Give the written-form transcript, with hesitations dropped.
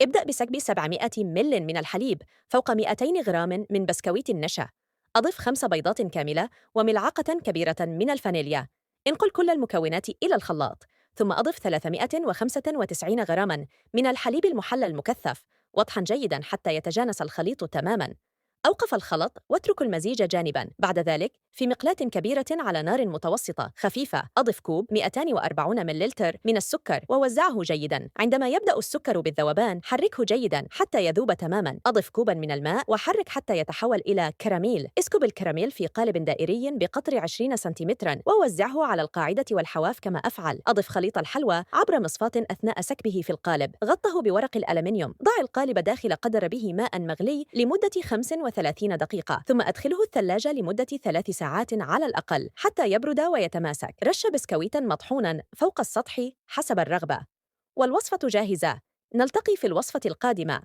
ابدأ بسكب 700 مل من الحليب فوق 200 غرام من بسكويت النشا. أضف 5 بيضات كاملة وملعقة كبيرة من الفانيليا. انقل كل المكونات إلى الخلاط، ثم أضف 395 غراما من الحليب المحلى المكثف، واطحن جيدا حتى يتجانس الخليط تماما. أوقف الخلط واترك المزيج جانبا. بعد ذلك في مقلاة كبيرة على نار متوسطة خفيفة أضف كوب 240 مللتر من السكر ووزعه جيدا. عندما يبدأ السكر بالذوبان حركه جيدا حتى يذوب تماما. أضف كوبا من الماء وحرك حتى يتحول إلى كراميل. اسكب الكراميل في قالب دائري بقطر 20 سنتيمترا ووزعه على القاعدة والحواف كما أفعل. أضف خليط الحلوى عبر مصفاة أثناء سكبه في القالب. غطه بورق الألمنيوم. ضع القالب داخل قدر به ماء مغلي لمدة 35 دقيقة، ثم أدخله الثلاجة لمدة 3 ساعات على الأقل حتى يبرد ويتماسك. رش بسكويتا مطحونا فوق السطح حسب الرغبة. والوصفة جاهزة. نلتقي في الوصفة القادمة.